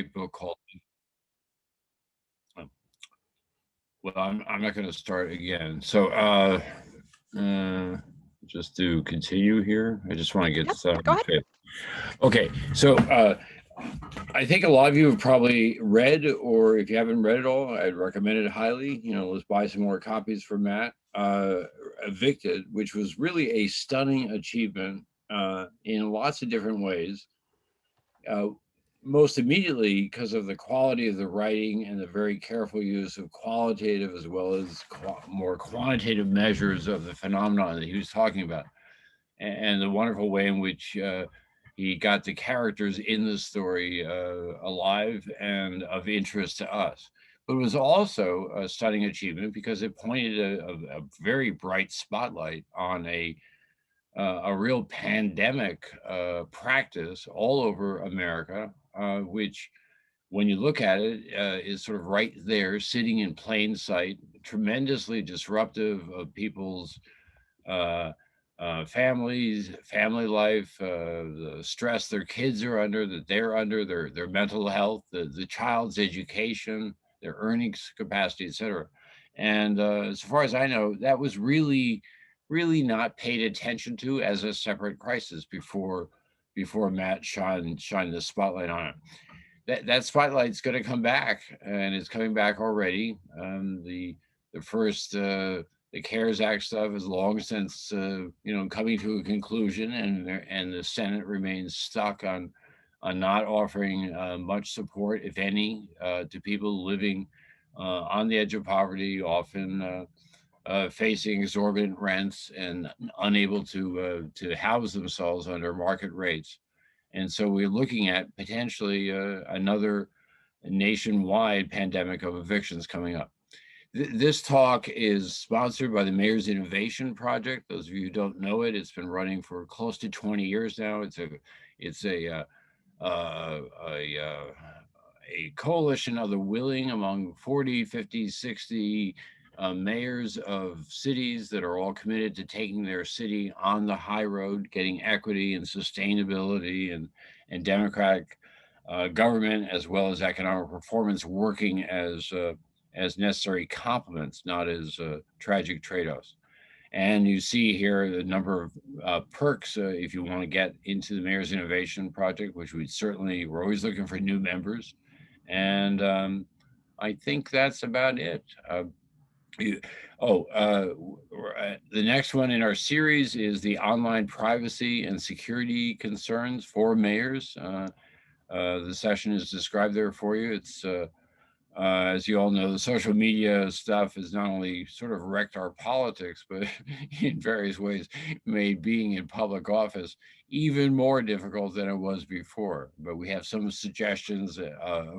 book called. oh, Well, I'm not going to start again. So, uh, just to continue here, I just want to get Yep, this out of go my ahead. face. Okay, so I think a lot of you have probably read, or if you haven't read it all, I'd recommend it highly. Let's buy some more copies for Matt. Evicted, which was really a stunning achievement in lots of different ways. Uh, Most immediately because of the quality of the writing and the very careful use of qualitative as well as more quantitative measures of the phenomenon that he was talking about, and the wonderful way in which he got the characters in the story alive and of interest to us. But it was also a stunning achievement because it pointed a very bright spotlight on a real pandemic practice all over America, which, when you look at it, is sort of right there, sitting in plain sight, tremendously disruptive of people's uh, families, family life, the stress their kids are under, that they're under, their mental health, the child's education, their earnings capacity, etc. And as far as I know, that was really not paid attention to as a separate crisis before Matt shined the spotlight on it. That spotlight's going to come back, and it's coming back already. The first the CARES Act stuff is long since coming to a conclusion, and the Senate remains stuck on not offering much support, if any, to people living on the edge of poverty, often facing exorbitant rents and unable to house themselves under market rates. And so we're looking at potentially another nationwide pandemic of evictions coming up. This talk is sponsored by the Mayor's Innovation Project. Those of you who don't know it, it's been running for close to 20 years now. It's a coalition of the willing among 40, 50, 60 mayors of cities that are all committed to taking their city on the high road, getting equity and sustainability and democratic government, as well as economic performance, working as necessary complements, not as tragic trade-offs. And you see here the number of perks if you want to get into the Mayor's Innovation Project, which we're always looking for new members. And I think that's about it. You- oh, the next one in our series is the online privacy and security concerns for mayors. The session is described there for you. It's as you all know, the social media stuff has not only sort of wrecked our politics, but in various ways made being in public office even more difficult than it was before. But we have some suggestions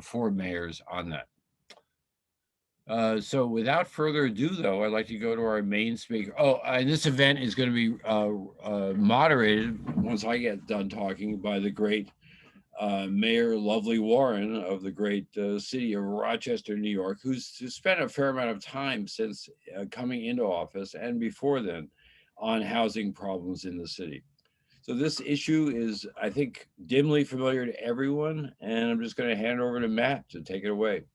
for mayors on that. So without further ado, though, I'd like to go to our main speaker. Oh, and this event is going to be moderated once I get done talking by the great Mayor Lovely Warren of the great city of Rochester, New York, who's spent a fair amount of time since coming into office and before then on housing problems in the city. So this issue is, I think, dimly familiar to everyone, and I'm just going to hand over to Matt to take it away.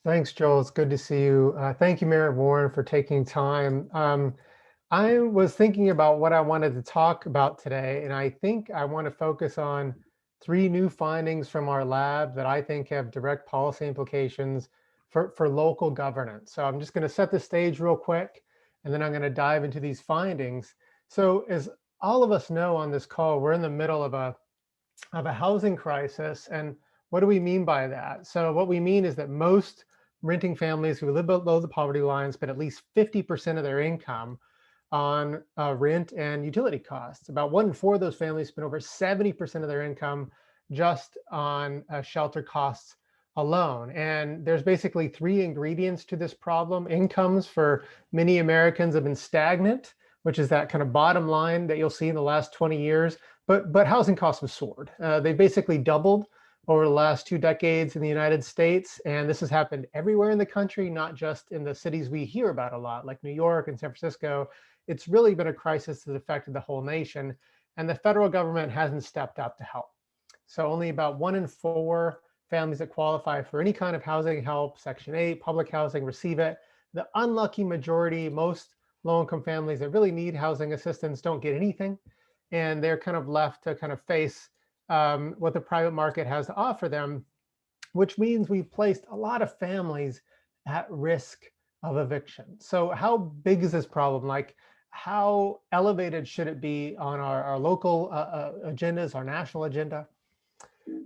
Thanks, Joel. It's good to see you. Thank you, Mayor Warren, for taking time. I was thinking about what I wanted to talk about today, and I think I want to focus on 3 new findings from our lab that I think have direct policy implications for local governance. So I'm just going to set the stage real quick, and then I'm going to dive into these findings. So as all of us know on this call, we're in the middle of a housing crisis. And what do we mean by that? So what we mean is that most renting families who live below the poverty line spend at least 50% of their income on rent and utility costs. About 1 in 4 of those families spend over 70% of their income just on shelter costs alone. And there's basically 3 ingredients to this problem. Incomes for many Americans have been stagnant, which is that kind of bottom line that you'll see in the last 20 years. But housing costs have soared. They basically doubled over the last 2 decades in the United States. And this has happened everywhere in the country, not just in the cities we hear about a lot, like New York and San Francisco. It's really been a crisis that affected the whole nation. And the federal government hasn't stepped up to help. So only about 1 in 4 families that qualify for any kind of housing help, Section 8, public housing, receive it. The unlucky majority, most low-income families that really need housing assistance don't get anything. And they're kind of left to kind of face what the private market has to offer them, which means we've placed a lot of families at risk of eviction. So how big is this problem? Like, how elevated should it be on our local agendas, our national agenda?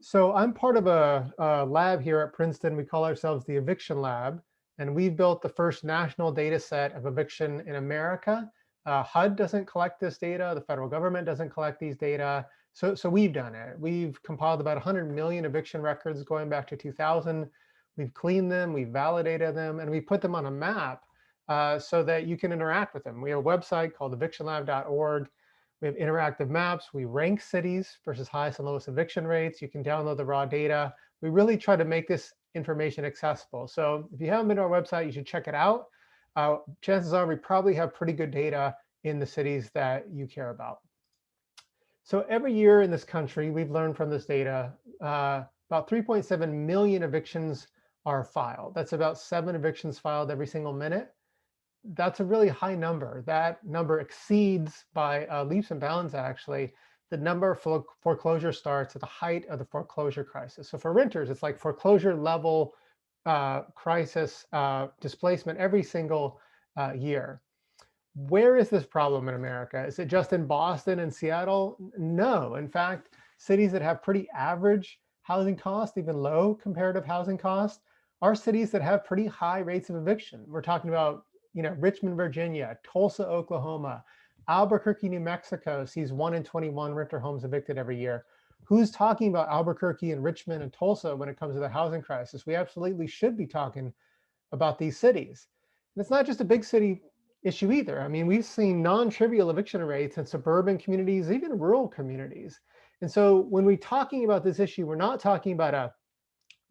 So I'm part of a lab here at Princeton. We call ourselves the Eviction Lab, and we've built the first national data set of eviction in America. HUD doesn't collect this data. The federal government doesn't collect these data. So we've done it. We've compiled about 100 million eviction records going back to 2000. We've cleaned them, we've validated them, and we put them on a map so that you can interact with them. We have a website called evictionlab.org. We have interactive maps. We rank cities versus highest and lowest eviction rates. You can download the raw data. We really try to make this information accessible. So if you haven't been to our website, you should check it out. Chances are we probably have pretty good data in the cities that you care about. So every year in this country, we've learned from this data, about 3.7 million evictions are filed. That's about 7 evictions filed every single minute. That's a really high number. That number exceeds by leaps and bounds, actually, the number of foreclosure starts at the height of the foreclosure crisis. So for renters, it's like foreclosure level crisis displacement every single year. Where is this problem in America? Is it just in Boston and Seattle? No. In fact, cities that have pretty average housing costs, even low comparative housing costs, are cities that have pretty high rates of eviction. We're talking about, Richmond, Virginia, Tulsa, Oklahoma, Albuquerque, New Mexico sees 1 in 21 renter homes evicted every year. Who's talking about Albuquerque and Richmond and Tulsa when it comes to the housing crisis? We absolutely should be talking about these cities. And it's not just a big city issue either. I mean, we've seen non-trivial eviction rates in suburban communities, even rural communities. And so when we're talking about this issue, we're not talking about a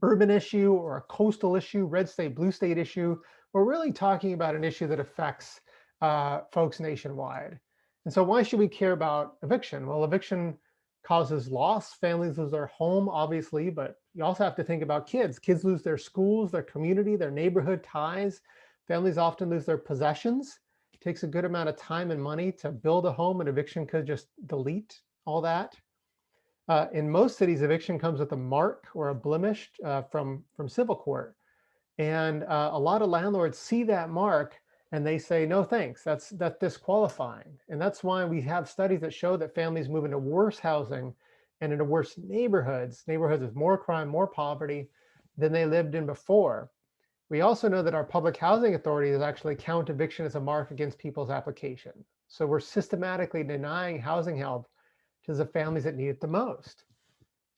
urban issue or a coastal issue, red state, blue state issue. We're really talking about an issue that affects folks nationwide. And so why should we care about eviction? Well, eviction causes loss. Families lose their home, obviously, but you also have to think about kids. Kids lose their schools, their community, their neighborhood ties. Families often lose their possessions. It takes a good amount of time and money to build a home, and eviction could just delete all that. In most cities, eviction comes with a mark or a blemish from civil court. And a lot of landlords see that mark and they say, no, thanks, that's disqualifying. And that's why we have studies that show that families move into worse housing and into worse neighborhoods with more crime, more poverty than they lived in before. We also know that our public housing authorities actually count eviction as a mark against people's application. So we're systematically denying housing help to the families that need it the most.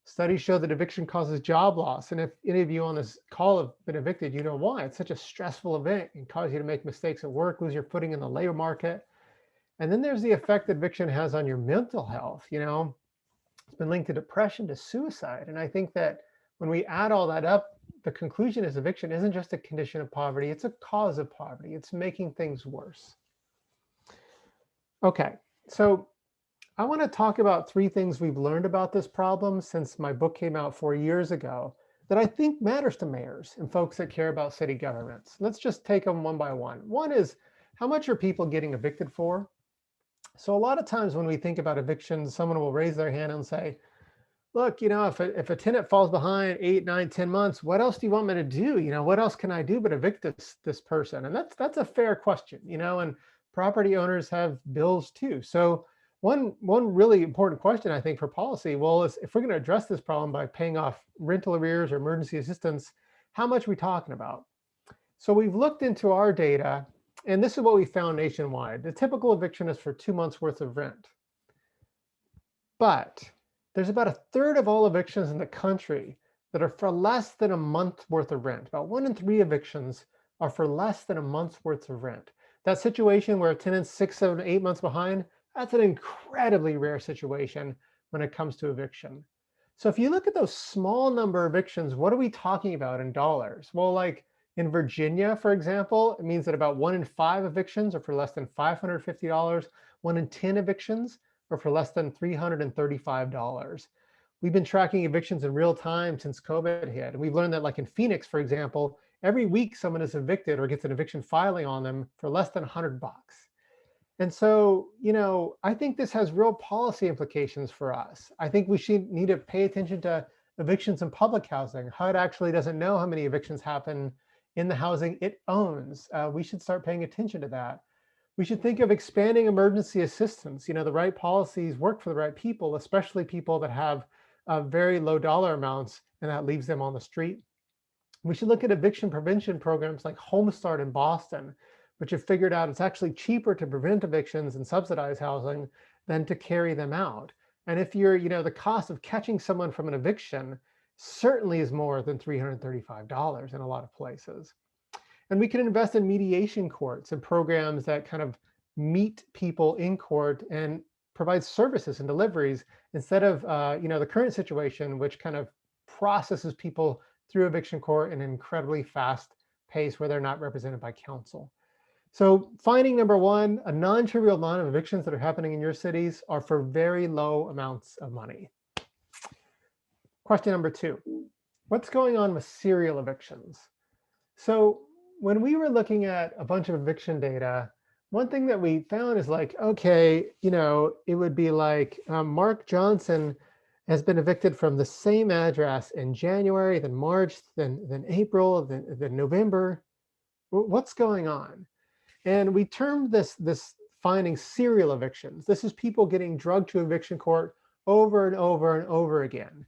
Studies show that eviction causes job loss. And if any of you on this call have been evicted, you know why. It's such a stressful event. It can cause you to make mistakes at work, lose your footing in the labor market. And then there's the effect that eviction has on your mental health. It's been linked to depression, to suicide. And I think that when we add all that up, the conclusion is eviction isn't just a condition of poverty, it's a cause of poverty. It's making things worse. Okay, so I want to talk about 3 things we've learned about this problem since my book came out 4 years ago that I think matters to mayors and folks that care about city governments. Let's just take them one by one. One is, how much are people getting evicted for? So a lot of times when we think about evictions, someone will raise their hand and say, look, if a tenant falls behind 8, 9, 10 months, what else do you want me to do? What else can I do but evict this person? And that's a fair question, and property owners have bills too. So one really important question, I think, for policy, well, is if we're going to address this problem by paying off rental arrears or emergency assistance, how much are we talking about? So we've looked into our data, and this is what we found nationwide. The typical eviction is for 2 months worth of rent. But there's about 1/3 of all evictions in the country that are for less than a month's worth of rent. About 1 in 3 evictions are for less than a month's worth of rent. That situation where a tenant's 6, 7, 8 months behind, that's an incredibly rare situation when it comes to eviction. So if you look at those small number of evictions, what are we talking about in dollars? Well, like in Virginia, for example, it means that about 1 in 5 evictions are for less than $550. 1 in 10 evictions are for less than $335. We've been tracking evictions in real time since COVID hit. And we've learned that, like in Phoenix, for example, every week someone is evicted or gets an eviction filing on them for less than $100. And so, I think this has real policy implications for us. I think we should need to pay attention to evictions in public housing. HUD actually doesn't know how many evictions happen in the housing it owns. We should start paying attention to that. We should think of expanding emergency assistance. The right policies work for the right people, especially people that have very low dollar amounts, and that leaves them on the street. We should look at eviction prevention programs like Homestart in Boston, which have figured out it's actually cheaper to prevent evictions and subsidize housing than to carry them out. And if you're, the cost of catching someone from an eviction certainly is more than $335 in a lot of places. And we can invest in mediation courts and programs that kind of meet people in court and provide services and deliveries instead of, the current situation, which kind of processes people through eviction court in an incredibly fast pace where they're not represented by counsel. So finding number one, a non-trivial amount of evictions that are happening in your cities are for very low amounts of money. Question number two, what's going on with serial evictions? So when we were looking at a bunch of eviction data, one thing that we found is like, okay, it would be like Mark Johnson has been evicted from the same address in January, then March, then April, then November. What's going on? And we termed this finding serial evictions. This is people getting drugged to eviction court over and over and over again.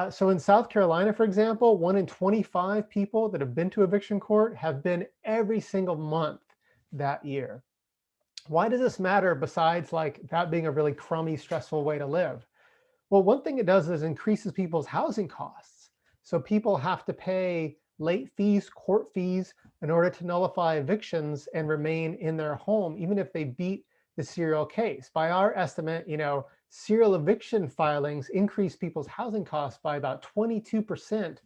So in South Carolina, for example, 1 in 25 people that have been to eviction court have been every single month that year. Why does this matter besides like that being a really crummy, stressful way to live? Well, one thing it does is increases people's housing costs. So people have to pay late fees, court fees, in order to nullify evictions and remain in their home, even if they beat the serial case. By our estimate, serial eviction filings increase people's housing costs by about 22%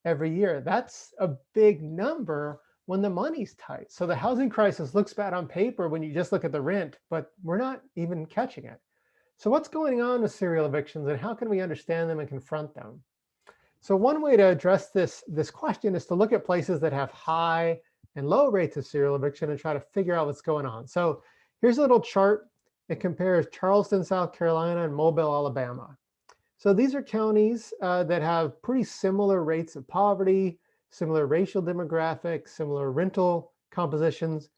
every year. That's a big number when the money's tight. So the housing crisis looks bad on paper when you just look at the rent, but we're not even catching it. So what's going on with serial evictions and how can we understand them and confront them? So one way to address this question is to look at places that have high and low rates of serial eviction and try to figure out what's going on. So here's a little chart. It compares Charleston, South Carolina, and Mobile, Alabama. So these are counties that have pretty similar rates of poverty, similar racial demographics, similar rental compositions,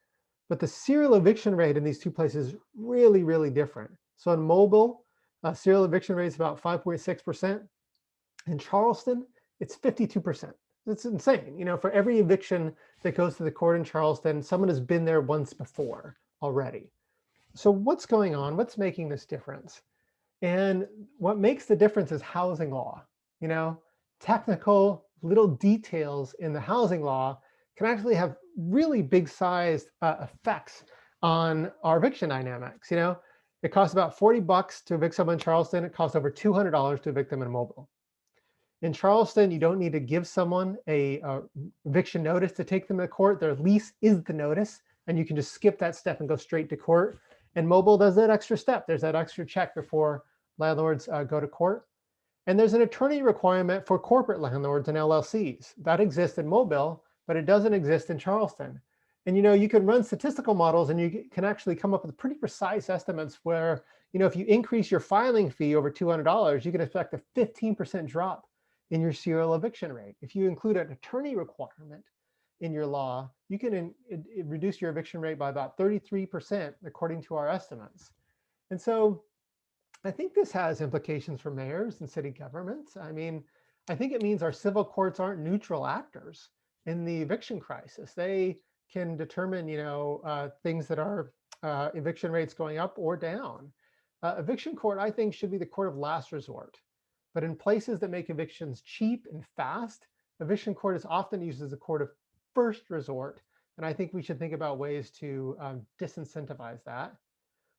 but the serial eviction rate in these two places is really, really different. So in Mobile, serial eviction rate is about 5.6%. In Charleston, it's 52%. It's insane. For every eviction that goes to the court in Charleston, someone has been there once before already. So what's going on? What's making this difference? And what makes the difference is housing law. Technical little details in the housing law can actually have really big sized effects on our eviction dynamics. It costs about $40 to evict someone in Charleston. It costs over $200 to evict them in Mobile. In Charleston, you don't need to give someone a eviction notice to take them to court. Their lease is the notice, and you can just skip that step and go straight to court. And Mobile does that extra step. There's that extra check before landlords go to court. And there's an attorney requirement for corporate landlords and LLCs. That exists in Mobile, but it doesn't exist in Charleston. And you can run statistical models and you can actually come up with pretty precise estimates where, if you increase your filing fee over $200, you can expect a 15% drop in your serial eviction rate. If you include an attorney requirement in your law, you can reduce your eviction rate by about 33%, according to our estimates. And so I think this has implications for mayors and city governments. I mean, I think it means our civil courts aren't neutral actors in the eviction crisis. They can determine, things that are eviction rates going up or down. Eviction court, I think, should be the court of last resort. But in places that make evictions cheap and fast, eviction court is often used as a court of first resort. And I think we should think about ways to disincentivize that.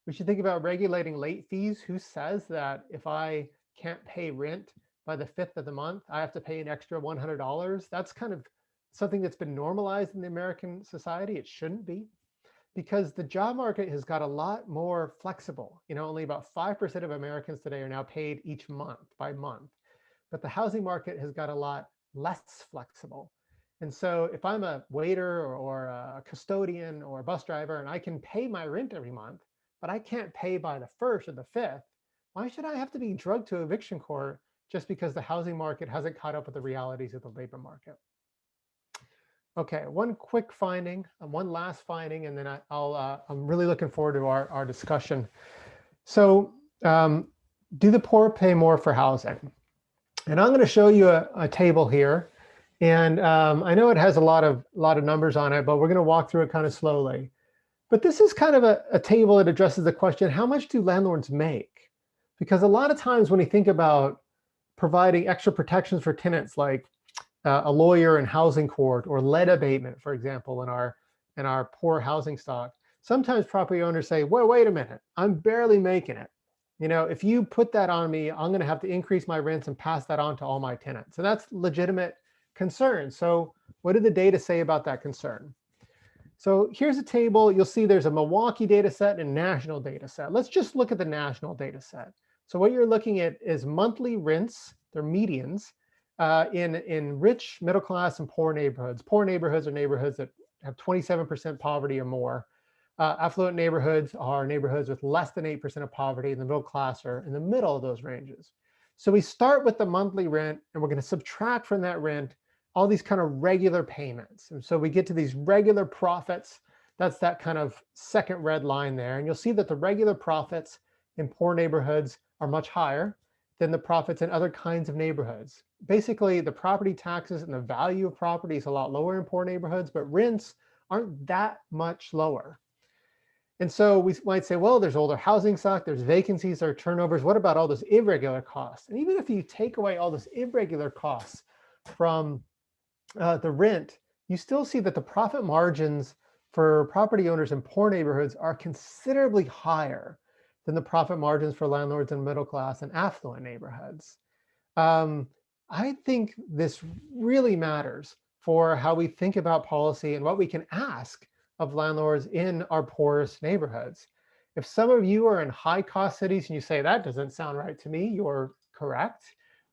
We should think about regulating late fees. Who says that if I can't pay rent by the 5th of the month, I have to pay an extra $100? That's kind of something that's been normalized in the American society. It shouldn't be. because the job market has got a lot more flexible. Only about 5% of Americans today are now paid each month by month, but the housing market has got a lot less flexible. And so if I'm a waiter or a custodian or a bus driver and I can pay my rent every month, but I can't pay by the 1st or the 5th, why should I have to be drugged to eviction court just because the housing market hasn't caught up with the realities of the labor market? Okay, one quick finding, one last finding, and then I'm really looking forward to our discussion. So do the poor pay more for housing? And I'm going to show you a table here. And I know it has a lot of numbers on it, but we're going to walk through it kind of slowly. But this is kind of a table that addresses the question, how much do landlords make? Because a lot of times when you think about providing extra protections for tenants, like a lawyer in housing court or lead abatement, for example, in our poor housing stock, sometimes property owners say, well, wait a minute, I'm barely making it. If you put that on me, I'm going to have to increase my rents and pass that on to all my tenants. So that's legitimate concern. So what did the data say about that concern? So here's a table. You'll see there's a Milwaukee data set and a national data set. Let's just look at the national data set. So what you're looking at is monthly rents, they're medians, in rich, middle class, and poor neighborhoods. Poor neighborhoods are neighborhoods that have 27% poverty or more. Affluent neighborhoods are neighborhoods with less than 8% of poverty, and the middle class are in the middle of those ranges. So we start with the monthly rent, and we're going to subtract from that rent all these kind of regular payments. And so we get to these regular profits. That's that kind of second red line there. And you'll see that the regular profits in poor neighborhoods are much higher than the profits in other kinds of neighborhoods. Basically, the property taxes and the value of property is a lot lower in poor neighborhoods, but rents aren't that much lower. And so we might say, well, there's older housing stock, there's vacancies, there are turnovers. What about all those irregular costs? And even if you take away all those irregular costs from the rent, you still see that the profit margins for property owners in poor neighborhoods are considerably higher than the profit margins for landlords in middle class and affluent neighborhoods. I think this really matters for how we think about policy and what we can ask of landlords in our poorest neighborhoods. If some of you are in high cost cities and you say, that doesn't sound right to me, you're correct.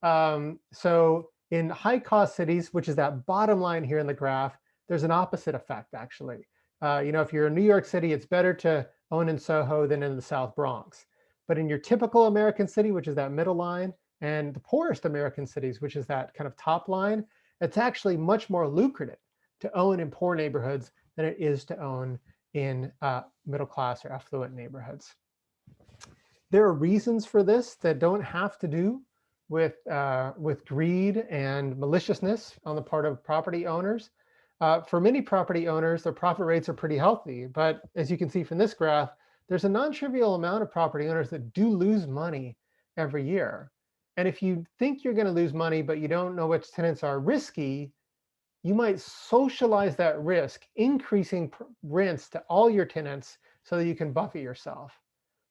So in high cost cities, which is that bottom line here in the graph, there's an opposite effect actually. If you're in New York City, it's better to own in Soho than in the South Bronx. But in your typical American city, which is that middle line, and the poorest American cities, which is that kind of top line, it's actually much more lucrative to own in poor neighborhoods than it is to own in middle class or affluent neighborhoods. There are reasons for this that don't have to do with greed and maliciousness on the part of property owners. For many property owners, their profit rates are pretty healthy, but as you can see from this graph, there's a non-trivial amount of property owners that do lose money every year. And if you think you're going to lose money, but you don't know which tenants are risky, you might socialize that risk, increasing rents to all your tenants so that you can buffer yourself.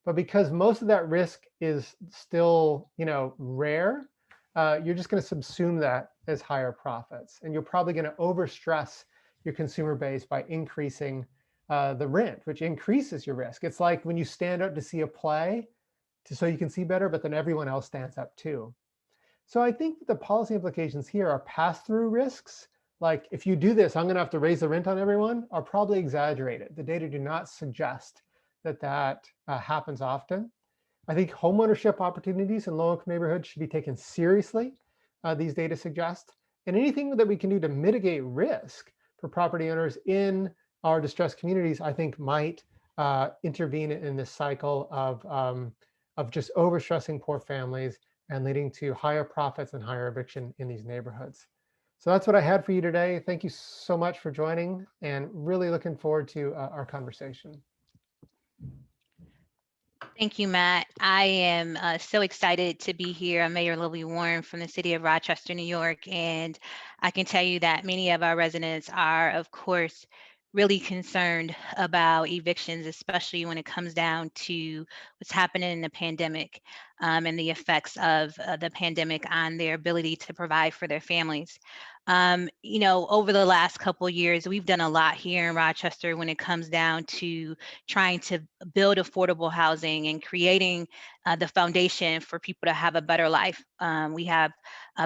But because most of that risk is still, rare, you're just going to subsume that as higher profits. And you're probably going to overstress your consumer base by increasing the rent, which increases your risk. It's like when you stand up to see a play so you can see better, but then everyone else stands up too. So I think that the policy implications here are pass-through risks. Like if you do this, I'm going to have to raise the rent on everyone, are probably exaggerated. The data do not suggest that happens often. I think homeownership opportunities in low-income neighborhoods should be taken seriously, these data suggest. And anything that we can do to mitigate risk for property owners in our distressed communities, I think might intervene in this cycle of just overstressing poor families and leading to higher profits and higher eviction in these neighborhoods. So that's what I had for you today. Thank you so much for joining and really looking forward to our conversation. Thank you, Matt. I am so excited to be here. I'm Mayor Lily Warren from the city of Rochester, New York, and I can tell you that many of our residents are, of course, really concerned about evictions, especially when it comes down to what's happening in the pandemic. and the effects of the pandemic on their ability to provide for their families. Over the last couple of years, we've done a lot here in Rochester when it comes down to trying to build affordable housing and creating the foundation for people to have a better life. We have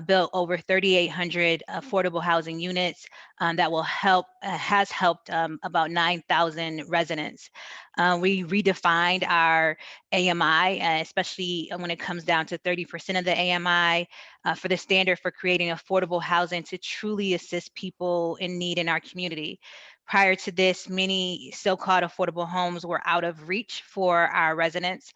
built over 3,800 affordable housing units that has helped about 9,000 residents. We redefined our AMI, especially when it comes down to 30% of the AMI for the standard for creating affordable housing to truly assist people in need in our community. Prior to this, many so-called affordable homes were out of reach for our residents.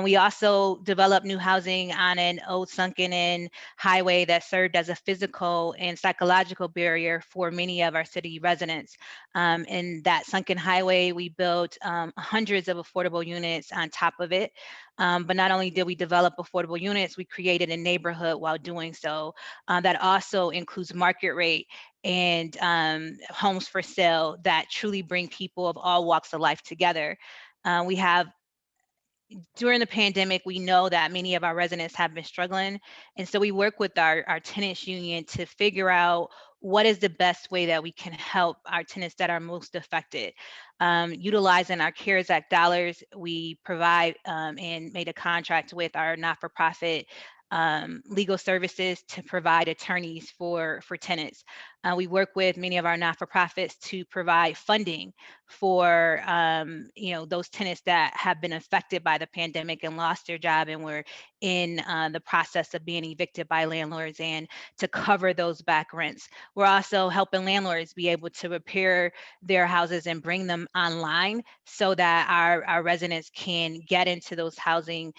We also developed new housing on an old sunken-in highway that served as a physical and psychological barrier for many of our city residents. In that sunken highway, we built hundreds of affordable units on top of it. But not only did we develop affordable units, we created a neighborhood while doing so. That also includes market rate and homes for sale that truly bring people of all walks of life together. We have During the pandemic, we know that many of our residents have been struggling. And so we work with our tenants union to figure out what is the best way that we can help our tenants that are most affected. Utilizing our CARES Act dollars, we provide and made a contract with our not-for-profit legal services to provide attorneys for tenants. We work with many of our not-for-profits to provide funding for those tenants that have been affected by the pandemic and lost their job and were in the process of being evicted by landlords, and to cover those back rents. We're also helping landlords be able to repair their houses and bring them online so that our residents can get into those housing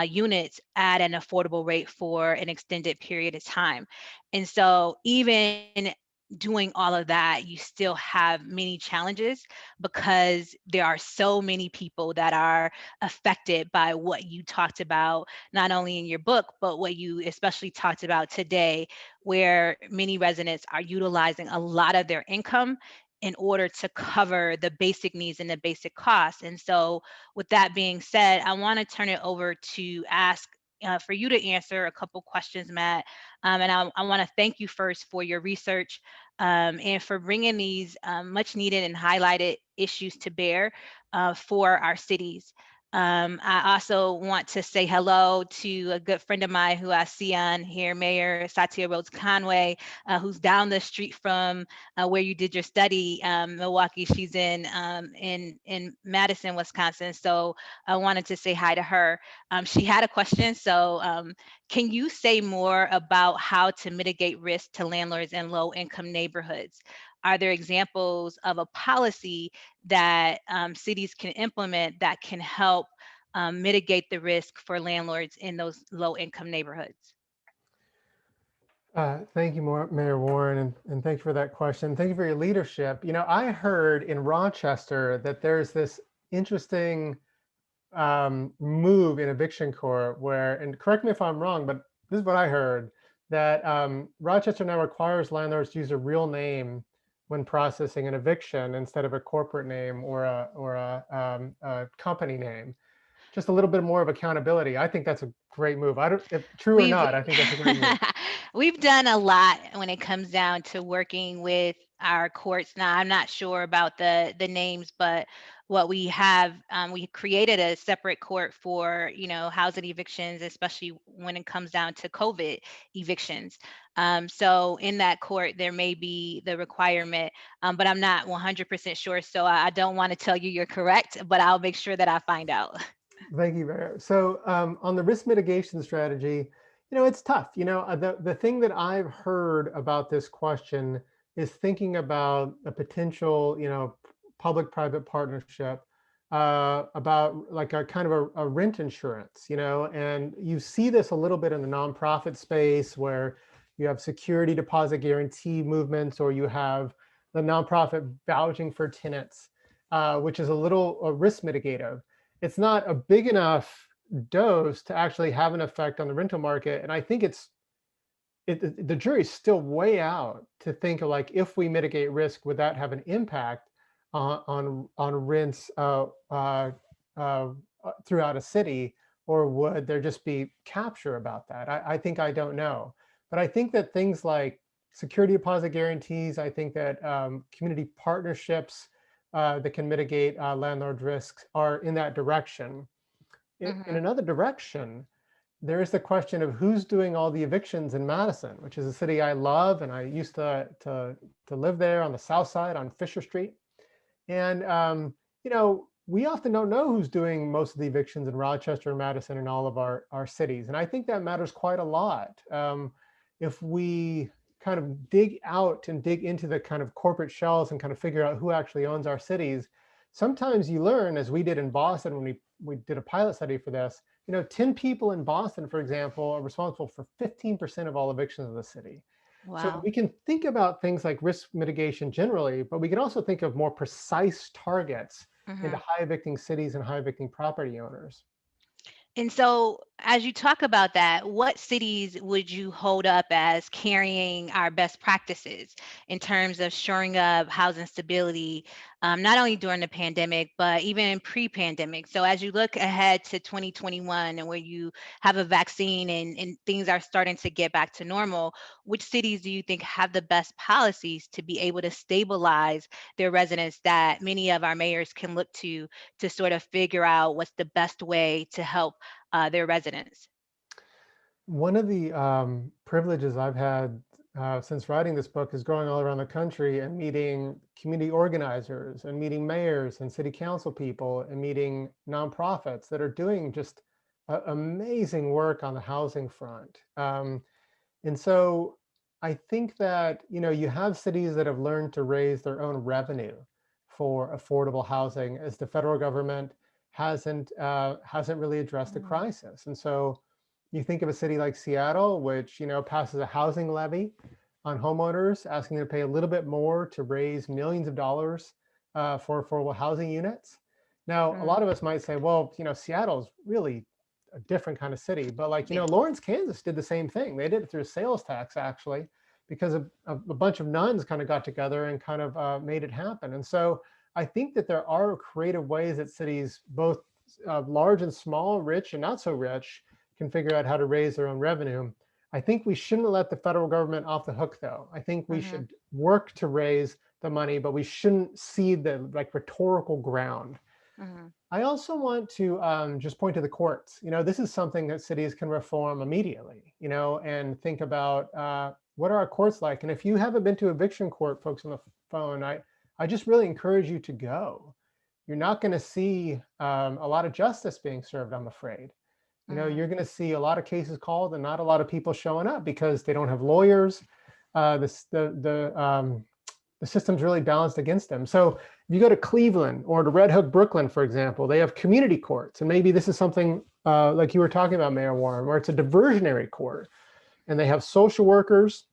units at an affordable rate for an extended period of time. And so even doing all of that, you still have many challenges because there are so many people that are affected by what you talked about, not only in your book, but what you especially talked about today, where many residents are utilizing a lot of their income in order to cover the basic needs and the basic costs. And so with that being said, I want to turn it over to ask for you to answer a couple questions, Matt. And I want to thank you first for your research and for bringing these much needed and highlighted issues to bear for our cities. I also want to say hello to a good friend of mine who I see on here, Mayor Satya Rhodes Conway, who's down the street from where you did your study, Milwaukee. She's in Madison, Wisconsin. So I wanted to say hi to her. She had a question. So can you say more about how to mitigate risk to landlords in low-income neighborhoods? Are there examples of a policy that cities can implement that can help mitigate the risk for landlords in those low-income neighborhoods? Thank you, Mayor Warren, and thank you for that question. Thank you for your leadership. I heard in Rochester that there's this interesting move in eviction court where, and correct me if I'm wrong, but this is what I heard, that Rochester now requires landlords to use a real name when processing an eviction instead of a corporate name or a company name. Just a little bit more of accountability. I think that's a great move. I don't, if true or not, I think that's a great move. We've done a lot when it comes down to working with our courts. Now, I'm not sure about the names, but what we have, we created a separate court for, housing evictions, especially when it comes down to COVID evictions. So in that court, there may be the requirement, but I'm not 100% sure. So I don't want to tell you you're correct, but I'll make sure that I find out. Thank you, Mayor. So on the risk mitigation strategy, it's tough. The thing that I've heard about this question is thinking about a potential, public-private partnership about like a kind of a rent insurance, and you see this a little bit in the nonprofit space where you have security deposit guarantee movements, or you have the nonprofit vouching for tenants, which is a risk mitigative. It's not a big enough dose to actually have an effect on the rental market. And I think the jury's still way out to think of, like, if we mitigate risk, would that have an impact on rents throughout a city, or would there just be capture about that? I think I don't know. But I think that things like security deposit guarantees, I think that community partnerships that can mitigate landlord risks are in that direction. In another direction, there is the question of who's doing all the evictions in Madison, which is a city I love, and I used to live there on the south side on Fisher Street. And we often don't know who's doing most of the evictions in Rochester, Madison, and all of our cities. And I think that matters quite a lot. If we kind of dig out and dig into the kind of corporate shells and kind of figure out who actually owns our cities, sometimes you learn, as we did in Boston when we did a pilot study for this, 10 people in Boston, for example, are responsible for 15% of all evictions of the city. So Wow. we can think about things like risk mitigation generally, but we can also think of more precise targets into high evicting cities and high evicting property owners. And so, as you talk about that, what cities would you hold up as carrying our best practices in terms of shoring up housing stability, not only during the pandemic, but even pre-pandemic? So, as you look ahead to 2021 and where you have a vaccine and things are starting to get back to normal, which cities do you think have the best policies to be able to stabilize their residents that many of our mayors can look to sort of figure out what's the best way to help their residents? One of the privileges I've had since writing this book is going all around the country and meeting community organizers and meeting mayors and city council people and meeting nonprofits that are doing just amazing work on the housing front. And so I think that, you have cities that have learned to raise their own revenue for affordable housing as the federal government hasn't really addressed the Mm. crisis. And so you think of a city like Seattle, which, passes a housing levy on homeowners, asking them to pay a little bit more to raise millions of dollars for affordable housing units. Now, a lot Mm. of us might say, well, Seattle's really a different kind of city. But like, Yeah. Lawrence, Kansas did the same thing. They did it through sales tax, actually, because a bunch of nuns kind of got together and kind of made it happen. And so I think that there are creative ways that cities, both large and small, rich and not so rich, can figure out how to raise their own revenue. I think we shouldn't let the federal government off the hook, though. I think we Mhm. should work to raise the money, but we shouldn't cede the rhetorical ground. Mhm. I also want to just point to the courts. This is something that cities can reform immediately, and think about what are our courts like. And if you haven't been to eviction court, folks on the phone, I just really encourage you to go. You're not going to see a lot of justice being served, I'm afraid. Mhm. You're going to see a lot of cases called and not a lot of people showing up because they don't have lawyers. The system's really balanced against them. So if you go to Cleveland or to Red Hook, Brooklyn, for example, they have community courts. And maybe this is something like you were talking about, Mayor Warren, where it's a diversionary court. And they have social workers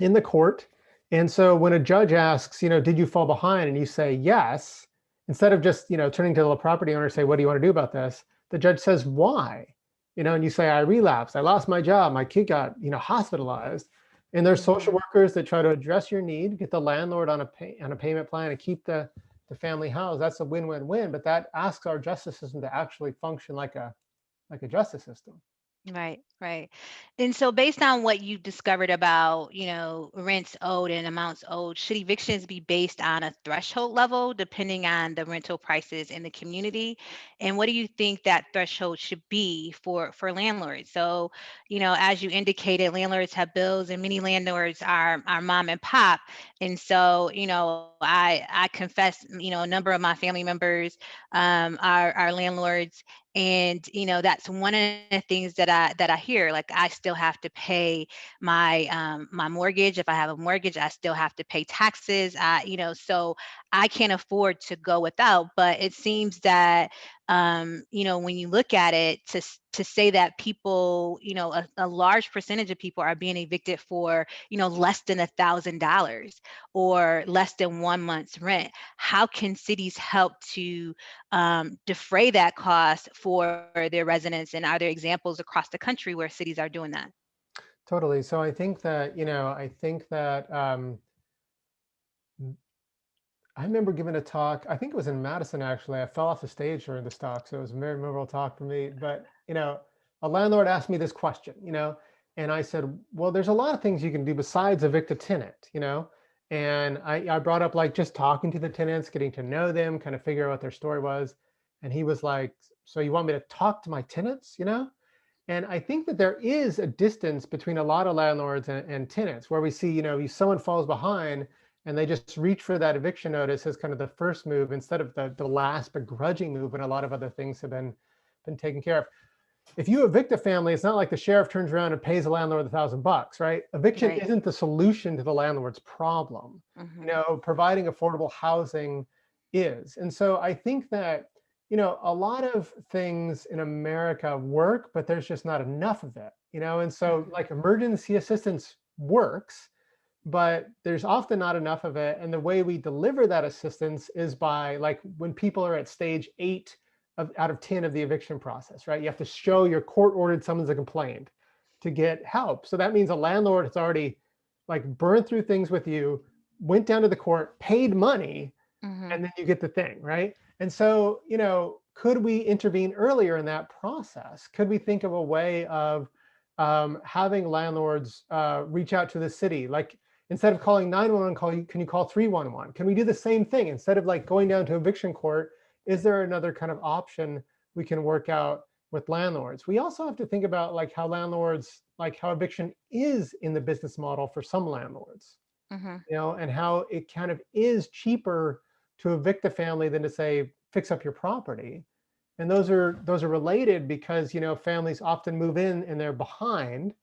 in the court. And so when a judge asks, did you fall behind? And you say yes, instead of just, turning to the property owner and say, what do you want to do about this? The judge says, why? And you say, I relapsed, I lost my job, my kid got, hospitalized. And there's social Mhm. workers that try to address your need, get the landlord on a payment plan and keep the family housed. That's a win-win-win. But that asks our justice system to actually function like a justice system. Right, right. And so based on what you discovered about, rents owed and amounts owed, should evictions be based on a threshold level depending on the rental prices in the community? And what do you think that threshold should be for landlords? So, as you indicated, landlords have bills and many landlords are mom and pop. And so, I confess, a number of my family members are landlords, and that's one of the things that I hear. Like, I still have to pay my mortgage. If I have a mortgage, I still have to pay taxes. So I can't afford to go without. But it seems that when you look at it, to say that people, a large percentage of people are being evicted for less than $1,000 or less than 1 month's rent. How can cities help to defray that cost for their residents? And are there examples across the country where cities are doing that? Totally. So I think that, I remember giving a talk, I think it was in Madison, actually. I fell off the stage during this talk, so it was a very memorable talk for me. But a landlord asked me this question, and I said, well, there's a lot of things you can do besides evict a tenant, and I brought up like just talking to the tenants, getting to know them, kind of figure out what their story was. And he was like, so you want me to talk to my tenants, And I think that there is a distance between a lot of landlords and tenants where we see, if someone falls behind and they just reach for that eviction notice as kind of the first move instead of the last begrudging move when a lot of other things have been taken care of. If you evict a family, it's not like the sheriff turns around and pays the landlord $1,000, right? Eviction Right. isn't the solution to the landlord's problem. Providing affordable housing is. And so I think that, a lot of things in America work, but there's just not enough of it, and so like emergency assistance works, but there's often not enough of it. And the way we deliver that assistance is by like when people are at stage 8 out of 10 of the eviction process, right? You have to show your court-ordered summons a complaint to get help. So that means a landlord has already like burned through things with you, went down to the court, paid money, and then you get the thing, right? And so, could we intervene earlier in that process? Could we think of a way of having landlords reach out to the city? Like instead of calling 911, can you call 311? Can we do the same thing? Instead of like going down to eviction court, is there another kind of option we can work out with landlords? We also have to think about like how landlords, like how eviction is in the business model for some landlords, and how it kind of is cheaper to evict a family than to say, fix up your property. And those are related because, families often move in and they're behind,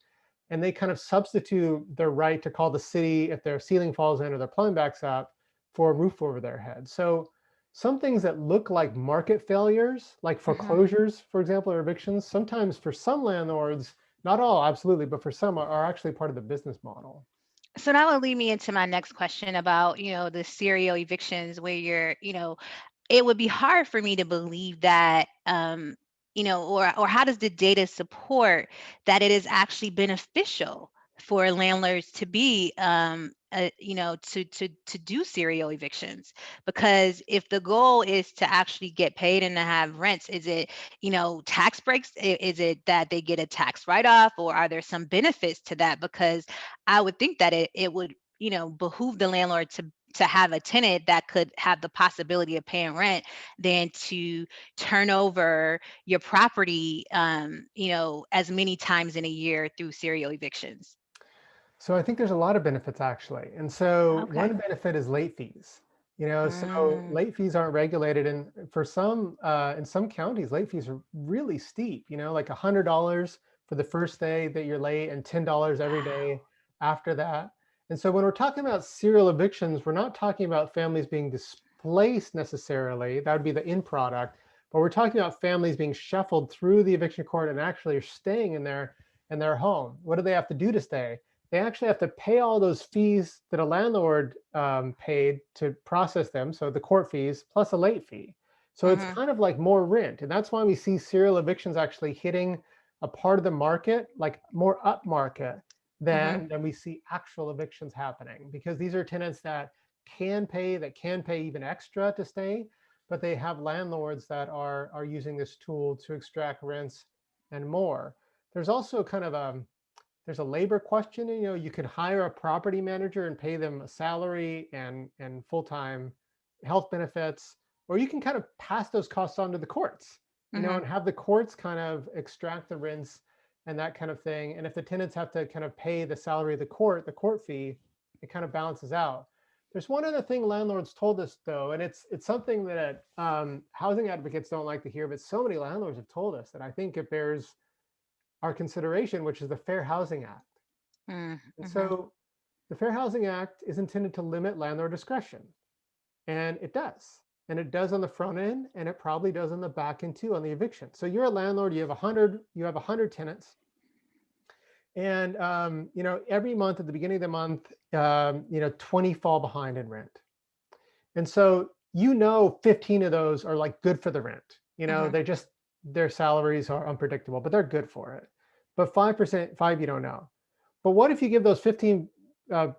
and they kind of substitute their right to call the city if their ceiling falls in or their plumbing backs up for a roof over their head. So some things that look like market failures, like foreclosures, for example, or evictions, sometimes for some landlords, not all, absolutely, but for some are actually part of the business model. So that will lead me into my next question about, the serial evictions where you're, it would be hard for me to believe that, or how does the data support that it is actually beneficial for landlords to be, to do serial evictions? Because if the goal is to actually get paid and to have rents, is it, tax breaks? Is it that they get a tax write-off, or are there some benefits to that? Because I would think that it would, behoove the landlord to have a tenant that could have the possibility of paying rent than to turn over your property, as many times in a year through serial evictions. So I think there's a lot of benefits actually. And so Okay. one benefit is late fees. So Mm. late fees aren't regulated, and for some, in some counties, late fees are really steep. Like $100 for the first day that you're late, and $10 every day after that. And so when we're talking about serial evictions, we're not talking about families being displaced necessarily. That would be the end product. But we're talking about families being shuffled through the eviction court and actually are staying in their home. What do they have to do to stay? They actually have to pay all those fees that a landlord paid to process them, so the court fees plus a late fee. So it's kind of like more rent. And that's why we see serial evictions actually hitting a part of the market, like more upmarket than we see actual evictions happening, because these are tenants that can pay even extra to stay, but they have landlords that are using this tool to extract rents and more. There's also kind of there's a labor question. You could hire a property manager and pay them a salary and full-time health benefits, or you can kind of pass those costs on to the courts, and have the courts kind of extract the rents and that kind of thing. And if the tenants have to kind of pay the salary of the court fee, it kind of balances out. There's one other thing landlords told us though, and it's something that housing advocates don't like to hear, but so many landlords have told us that I think it bears our consideration, which is the Fair Housing Act. And so the Fair Housing Act is intended to limit landlord discretion, and it does. And it does on the front end, and it probably does on the back end too on the eviction. So you're a landlord, you have 100 tenants, and every month at the beginning of the month, 20 fall behind in rent. And so 15 of those are like good for the rent. Their salaries are unpredictable, but they're good for it. But 5% you don't know. But what if you give those 15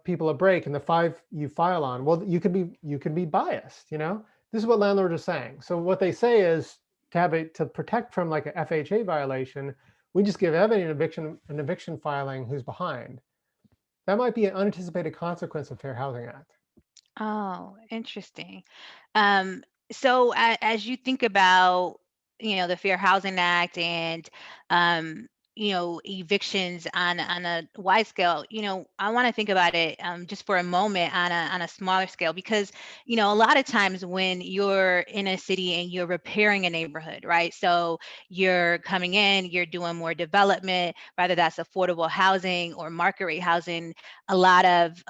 people a break and the 5 you file on? Well, you could be biased. This is what landlords are saying. So what they say is, to protect from like a FHA violation, we just give everybody an eviction filing who's behind. That might be an unanticipated consequence of Fair Housing Act. Oh, interesting. Um, so as you think about, the Fair Housing Act and, um, evictions on a wide scale, I want to think about it just for a moment on a smaller scale, because, a lot of times when you're in a city and you're repairing a neighborhood, right? So you're coming in, you're doing more development, whether that's affordable housing or market rate housing. A lot of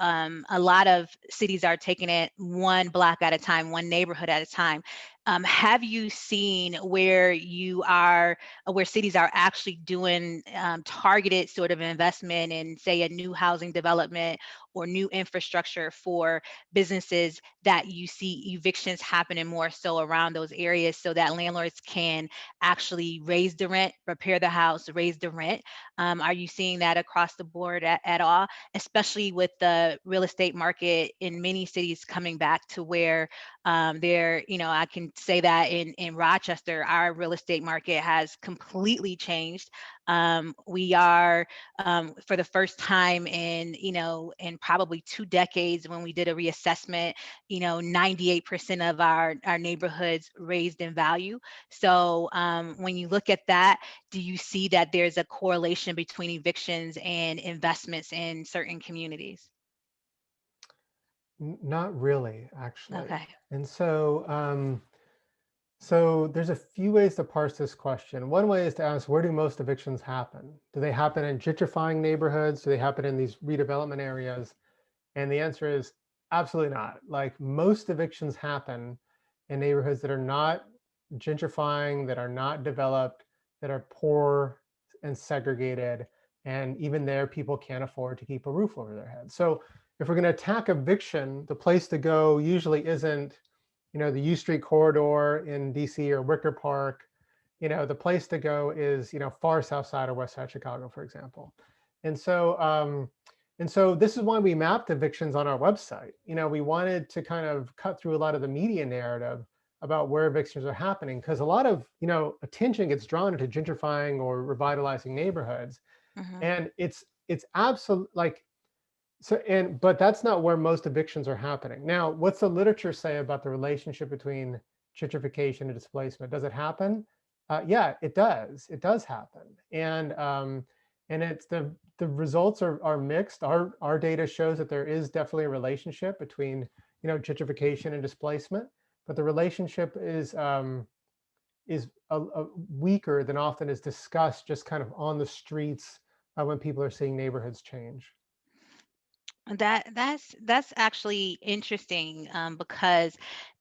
cities are taking it one block at a time, one neighborhood at a time. Have you seen where where cities are actually doing targeted sort of investment in, say, a new housing development or new infrastructure for businesses, that you see evictions happening more so around those areas, so that landlords can actually raise the rent, repair the house, raise the rent? Are you seeing that across the board at all, especially with the real estate market in many cities coming back to where I can say that in Rochester, our real estate market has completely changed. We are, for the first time in probably 2 decades, when we did a reassessment, 98% of our neighborhoods raised in value. So when you look at that, do you see that there's a correlation between evictions and investments in certain communities? Not really, actually. Okay. And so there's a few ways to parse this question. One way is to ask, where do most evictions happen? Do they happen in gentrifying neighborhoods? Do they happen in these redevelopment areas? And the answer is absolutely not. Like, most evictions happen in neighborhoods that are not gentrifying, that are not developed, that are poor and segregated. And even there, people can't afford to keep a roof over their head. So if we're going to attack eviction, the place to go usually isn't, the U Street corridor in DC or Wicker Park. The place to go is, far south side of West Side Chicago, for example. And so this is why we mapped evictions on our website. We wanted to kind of cut through a lot of the media narrative about where evictions are happening, because a lot of, attention gets drawn into gentrifying or revitalizing neighborhoods. Mhm. And it's absolute, like, but that's not where most evictions are happening. Now, what's the literature say about the relationship between gentrification and displacement? Does it happen? Yeah, it does. It does happen. And it's the results are mixed. Our data shows that there is definitely a relationship between, gentrification and displacement, but the relationship is weaker than often is discussed just kind of on the streets when people are seeing neighborhoods change. That's actually interesting, because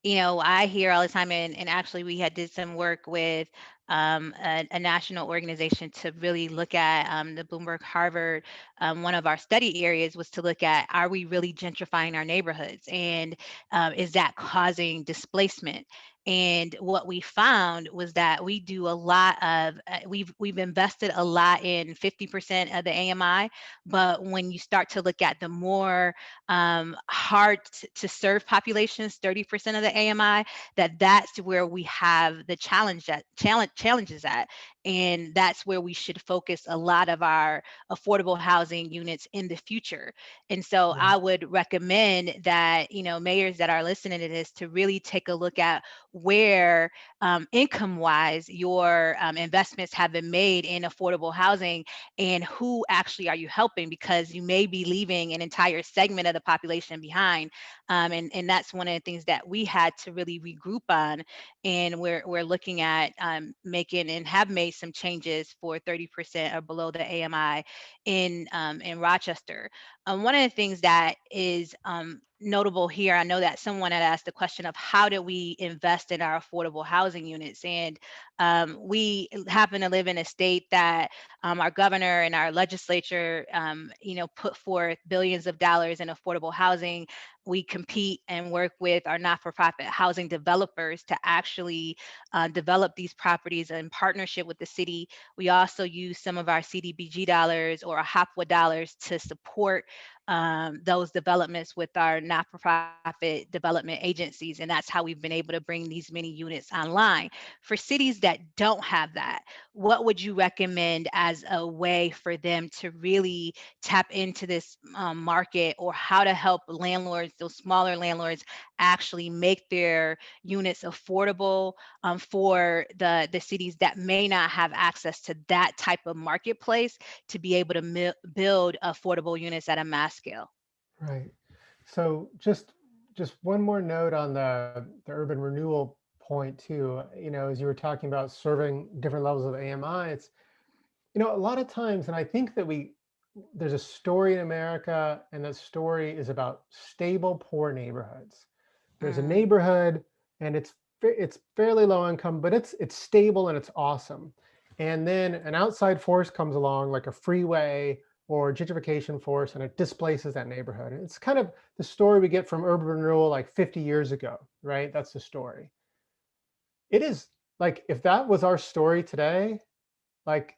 I hear all the time, and actually we had did some work with a national organization to really look at the Bloomberg Harvard. One of our study areas was to look at, are we really gentrifying our neighborhoods, and is that causing displacement? And what we found was that we do a lot of we've invested a lot in 50% of the AMI, but when you start to look at the more hard to serve populations, 30% of the AMI, that's where we have the challenges at. And that's where we should focus a lot of our affordable housing units in the future. And so Yeah. I would recommend that, mayors that are listening to this, to really take a look at where income wise your investments have been made in affordable housing, and who actually are you helping, because you may be leaving an entire segment of the population behind. And that's one of the things that we had to really regroup on, and we're looking at making, and have made some changes for 30% or below the AMI in Rochester. One of the things that is notable here, I know that someone had asked the question of, how do we invest in our affordable housing units? And we happen to live in a state that our governor and our legislature, put forth billions of dollars in affordable housing. We compete and work with our not-for-profit housing developers to actually develop these properties in partnership with the city. We also use some of our CDBG dollars or HOPWA dollars to support those developments with our not-for-profit development agencies. And that's how we've been able to bring these many units online. For cities that don't have that, what would you recommend as a way for them to really tap into this market, or how to help landlords, those smaller landlords, actually make their units affordable for the cities that may not have access to that type of marketplace to be able to build affordable units at a mass scale? Right. So just one more note on the urban renewal point too. As you were talking about serving different levels of AMI, it's a lot of times, and I think that there's a story in America, and that story is about stable, poor neighborhoods. There's a neighborhood, and it's fairly low income, but it's stable and it's awesome. And then an outside force comes along, like a freeway or gentrification force, and it displaces that neighborhood. And it's kind of the story we get from urban renewal like 50 years ago, right? That's the story. It is like, if that was our story today, like,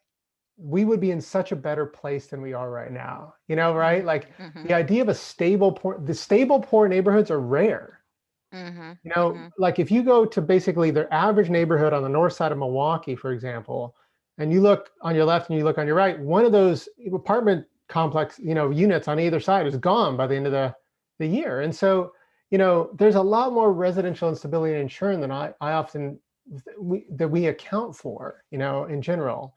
we would be in such a better place than we are right now, right? Like, the idea of the stable poor neighborhoods are rare. Like, if you go to basically their average neighborhood on the north side of Milwaukee, for example, and you look on your left and you look on your right, one of those apartment complex, units on either side is gone by the end of the year. And so, there's a lot more residential instability and churn than I often that we account for, in general.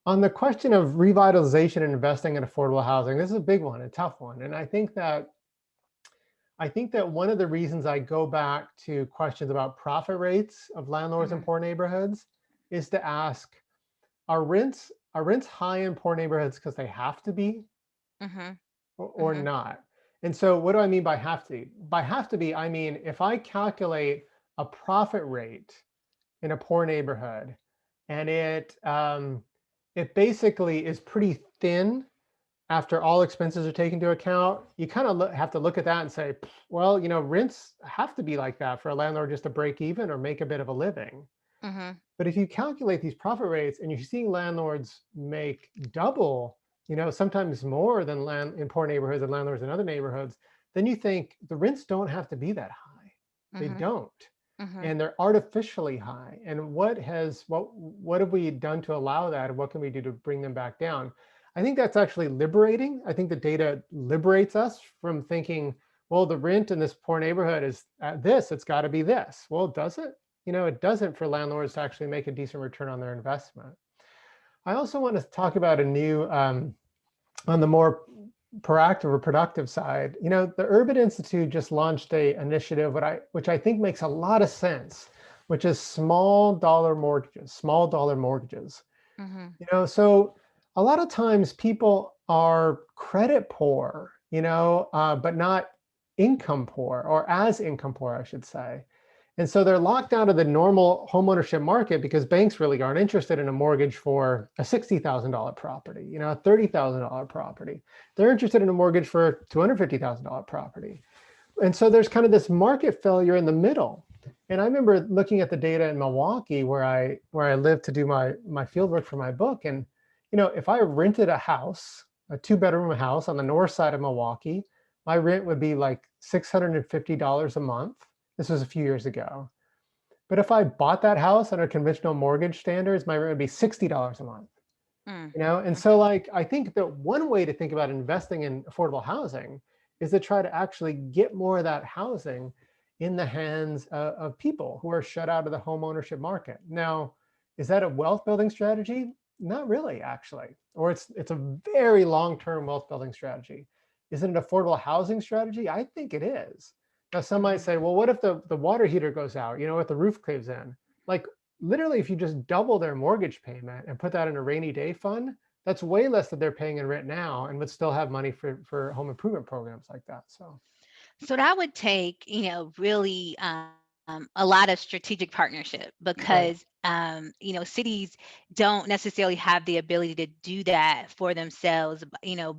On the question of revitalization and investing in affordable housing, this is a big one, a tough one. And I think that one of the reasons I go back to questions about profit rates of landlords in poor neighborhoods is to ask, are rents high in poor neighborhoods because they have to be, or not? And so what do I mean by have to be? By have to be, I mean, if I calculate a profit rate in a poor neighborhood, and it basically is pretty thin after all expenses are taken into account, you kind of have to look at that and say, well, rents have to be like that for a landlord just to break even or make a bit of a living. But if you calculate these profit rates and you're seeing landlords make double, sometimes more than in poor neighborhoods and landlords in other neighborhoods, then you think the rents don't have to be that high. They don't. And they're artificially high. And what have we done to allow that? And what can we do to bring them back down? I think that's actually liberating. I think the data liberates us from thinking, well, the rent in this poor neighborhood is at this, it's got to be this. Well, does it? It doesn't for landlords to actually make a decent return on their investment. I also want to talk about a new, on the more proactive or productive side, the Urban Institute just launched a initiative, which I think makes a lot of sense, which is small dollar mortgages. So a lot of times people are credit poor, but not income poor, or as income poor, I should say. And so they're locked out of the normal homeownership market because banks really aren't interested in a mortgage for a $60,000 property, a $30,000 property. They're interested in a mortgage for a $250,000 property. And so there's kind of this market failure in the middle. And I remember looking at the data in Milwaukee where I lived to do my field work for my book. And, if I rented a house, a 2-bedroom house on the north side of Milwaukee, my rent would be like $650 a month. This was a few years ago. But if I bought that house under conventional mortgage standards, my rent would be $60 a month. And so I think that one way to think about investing in affordable housing is to try to actually get more of that housing in the hands of people who are shut out of the home ownership market. Now, is that a wealth building strategy? Not really, actually. Or it's a very long-term wealth building strategy. Is it an affordable housing strategy? I think it is. Now, some might say, well, what if the water heater goes out, if the roof caves in? Like, literally, if you just double their mortgage payment and put that in a rainy day fund, that's way less than they're paying in rent now, and would still have money for home improvement programs like that. So that would take, really a lot of strategic partnership, because cities don't necessarily have the ability to do that for themselves,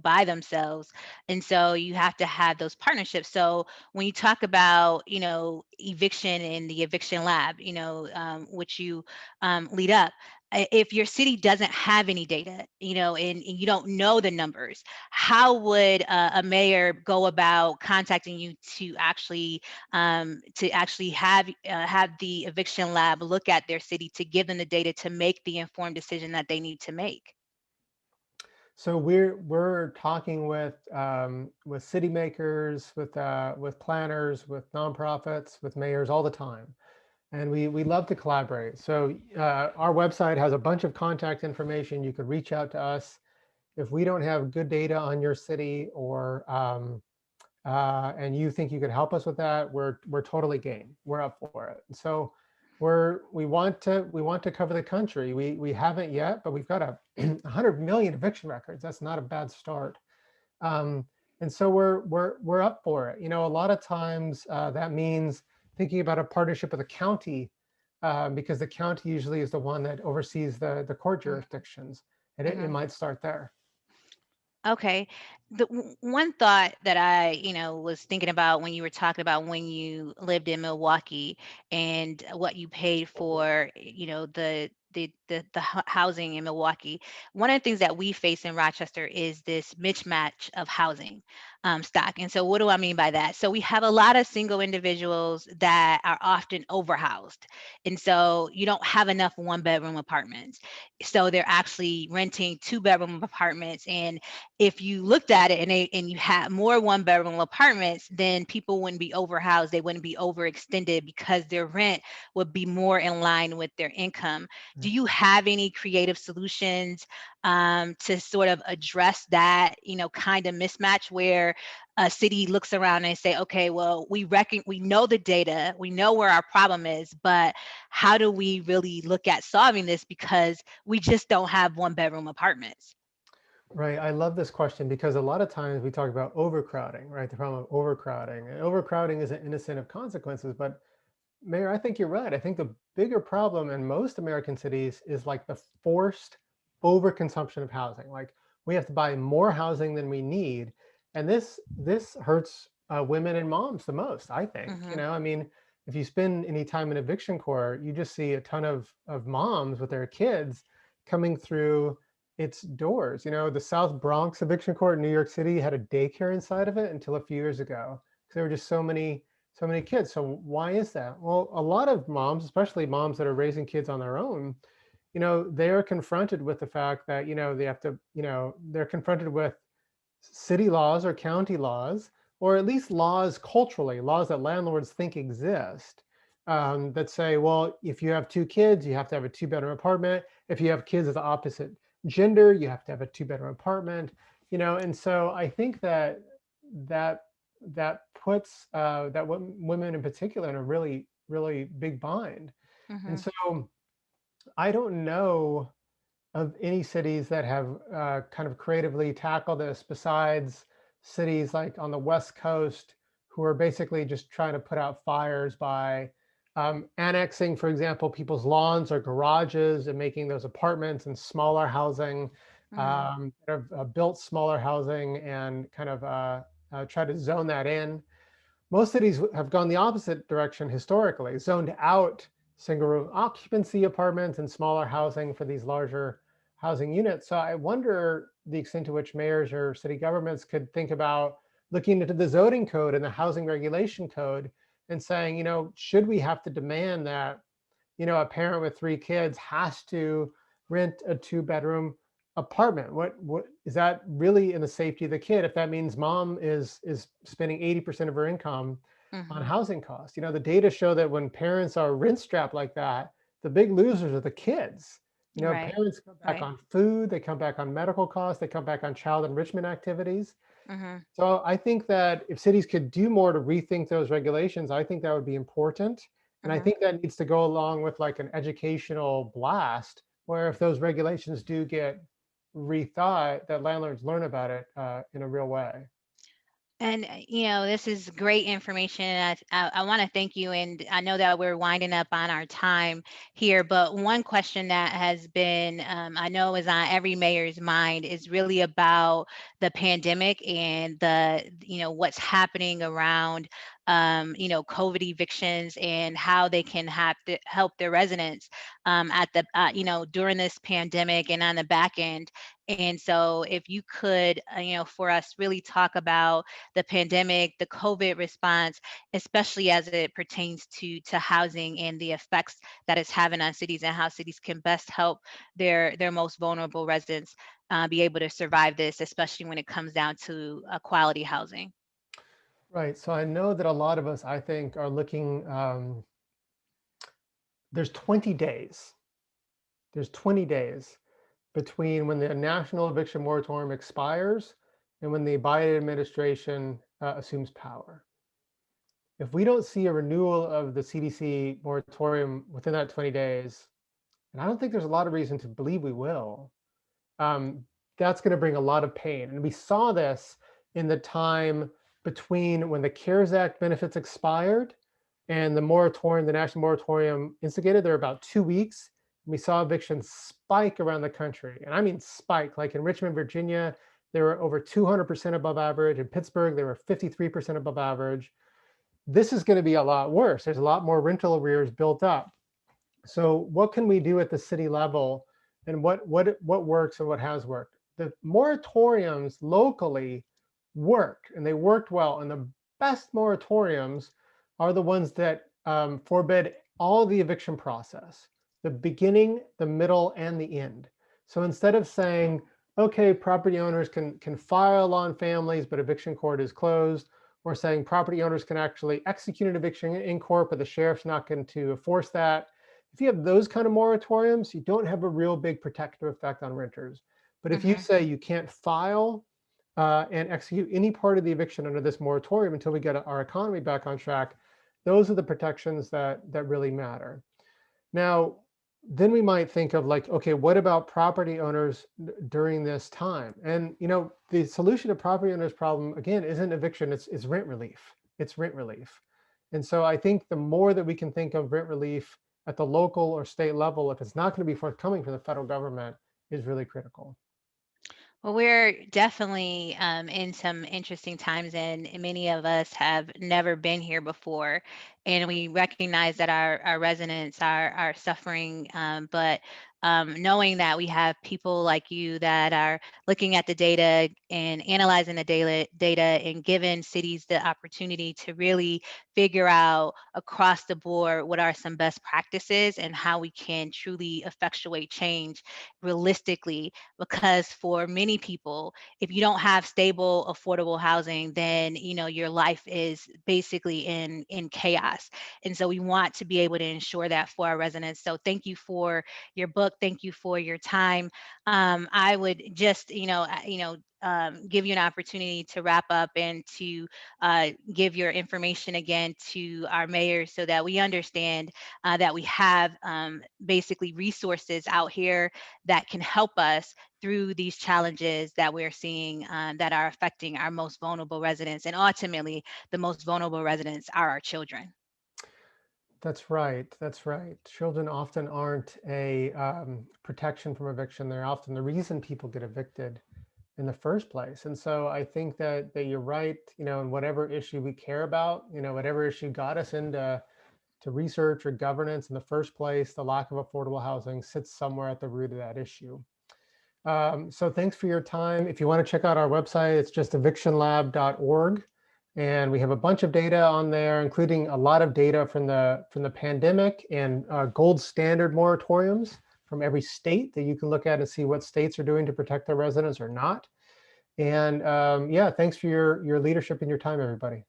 by themselves. And so you have to have those partnerships. So when you talk about, eviction and the Eviction Lab, which you lead up, if your city doesn't have any data, and you don't know the numbers, how would a mayor go about contacting you to actually have the eviction lab look at their city to give them the data to make the informed decision that they need to make? So we're talking with city makers, with planners, with nonprofits, with mayors all the time, and we love to collaborate. So our website has a bunch of contact information. You could reach out to us if we don't have good data on your city, or and you think you could help us with that. We're totally game. We're up for it. So we want to cover the country. We haven't yet, but we've got 100 million eviction records. That's not a bad start. Um, and so we're up for it. A lot of times that means thinking about a partnership with a county, because the county usually is the one that oversees the court jurisdictions, and it might start there. Okay. One thought that I, was thinking about when you were talking about when you lived in Milwaukee and what you paid for, the housing in Milwaukee. One of the things that we face in Rochester is this mismatch of housing stock. And so, what do I mean by that? So we have a lot of single individuals that are often overhoused, and so you don't have enough one-bedroom apartments. So they're actually renting two-bedroom apartments, and if you looked at it and you had more one-bedroom apartments, then people wouldn't be overhoused, they wouldn't be overextended because their rent would be more in line with their income. Do you have any creative solutions to sort of address that, kind of mismatch where a city looks around and say, okay, well, we know the data, we know where our problem is, but how do we really look at solving this because we just don't have one-bedroom apartments? Right. I love this question because a lot of times we talk about overcrowding, right? The problem of overcrowding. And overcrowding isn't innocent of consequences, but Mayor, I think you're right. I think the bigger problem in most American cities is like the forced overconsumption of housing. Like we have to buy more housing than we need. And this hurts women and moms the most, I think. Mm-hmm. I mean, if you spend any time in eviction court, you just see a ton of moms with their kids coming through its doors. The South Bronx eviction court in New York City had a daycare inside of it until a few years ago, because there were just so many kids. So why is that? Well, a lot of moms, especially moms that are raising kids on their own, they are confronted with the fact that, they have to, they're confronted with city laws or county laws, or at least laws culturally, laws that landlords think exist, that say, well, if you have two kids, you have to have a two-bedroom apartment. If you have kids of the opposite gender, you have to have a two-bedroom apartment. And so I think that that puts women in particular in a really, really big bind. Mm-hmm. And so I don't know of any cities that have kind of creatively tackled this besides cities like on the West Coast, who are basically just trying to put out fires by annexing, for example, people's lawns or garages and making those apartments and smaller housing, have built smaller housing and kind of try to zone that in. Most cities have gone the opposite direction historically, zoned out single room occupancy apartments and smaller housing for these larger housing units. So I wonder the extent to which mayors or city governments could think about looking into the zoning code and the housing regulation code and saying, should we have to demand that, a parent with 3 kids has to rent a 2-bedroom apartment? What is that really in the safety of the kid if that means mom is spending 80% of her income on housing costs? The data show that when parents are rent strapped like that, the big losers are the kids. Right. Parents come back on food, they come back on medical costs, they come back on child enrichment activities. So I think that if cities could do more to rethink those regulations, I think that would be important. And I think that needs to go along with like an educational blast, where if those regulations do get rethought, that landlords learn about it in a real way. And this is great information. I want to thank you, and I know that we're winding up on our time here. But one question that has been, I know, is on every mayor's mind is really about the pandemic and what's happening around, COVID evictions and how they can have to help their residents at the, during this pandemic and on the back end. And so, if you could, for us, really talk about the pandemic, the COVID response, especially as it pertains to housing and the effects that it's having on cities and how cities can best help their most vulnerable residents be able to survive this, especially when it comes down to quality housing. Right. So I know that a lot of us, I think, are looking, there's 20 days. There's 20 days between when the national eviction moratorium expires and when the Biden administration assumes power. If we don't see a renewal of the CDC moratorium within that 20 days, and I don't think there's a lot of reason to believe we will, that's going to bring a lot of pain. And we saw this in the time between when the CARES Act benefits expired and the moratorium, the national moratorium instigated. There were about 2 weeks. And we saw evictions spike around the country. And I mean spike, like in Richmond, Virginia, they were over 200% above average. In Pittsburgh, they were 53% above average. This is going to be a lot worse. There's a lot more rental arrears built up. So what can we do at the city level, and what works and what has worked? The moratoriums locally worked, and they worked well. And the best moratoriums are the ones that forbid all the eviction process, the beginning, the middle, and the end. So instead of saying, okay, property owners can file on families, but eviction court is closed, or saying property owners can actually execute an eviction in court, but the sheriff's not going to enforce that. If you have those kind of moratoriums, you don't have a real big protective effect on renters. But if you say you can't file and execute any part of the eviction under this moratorium until we get our economy back on track, those are the protections that really matter. Now, then we might think of like, okay, what about property owners during this time? And the solution to property owners' problem, again, isn't eviction, it's rent relief. It's rent relief. And so I think the more that we can think of rent relief at the local or state level, if it's not going to be forthcoming from the federal government, is really critical. Well, we're definitely in some interesting times, and many of us have never been here before. And we recognize that our residents are suffering, but knowing that we have people like you that are looking at the data and analyzing the data and giving cities the opportunity to really figure out across the board what are some best practices and how we can truly effectuate change realistically, because for many people, if you don't have stable affordable housing, then your life is basically in chaos. And so we want to be able to ensure that for our residents. So thank you for your book, thank you for your time. I would just give you an opportunity to wrap up and to give your information again to our mayors so that we understand that we have basically resources out here that can help us through these challenges that we're seeing that are affecting our most vulnerable residents. And ultimately, the most vulnerable residents are our children. That's right. That's right. Children often aren't a protection from eviction. They're often the reason people get evicted in the first place. And so I think that you're right, in whatever issue we care about, whatever issue got us into research or governance in the first place, the lack of affordable housing sits somewhere at the root of that issue. So thanks for your time. If you want to check out our website, it's just evictionlab.org. And we have a bunch of data on there, including a lot of data from the pandemic and gold standard moratoriums from every state that you can look at and see what states are doing to protect their residents or not. And yeah, thanks for your leadership and your time, everybody.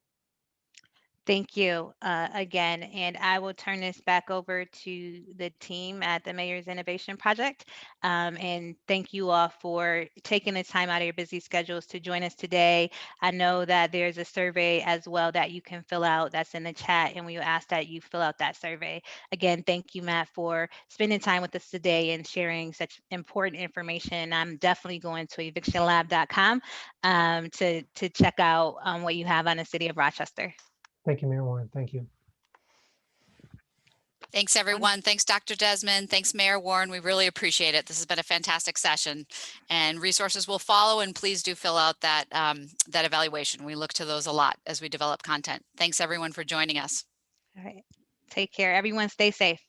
Thank you again. And I will turn this back over to the team at the Mayor's Innovation Project. And thank you all for taking the time out of your busy schedules to join us today. I know that there's a survey as well that you can fill out that's in the chat, and we will ask that you fill out that survey. Again, thank you, Matt, for spending time with us today and sharing such important information. I'm definitely going to evictionlab.com to check out what you have on the City of Rochester. Thank you, Mayor Warren. Thank you. Thanks, everyone. Thanks, Dr. Desmond. Thanks, Mayor Warren. We really appreciate it. This has been a fantastic session, and resources will follow. And please do fill out that that evaluation. We look to those a lot as we develop content. Thanks, everyone, for joining us. All right. Take care. Everyone stay safe.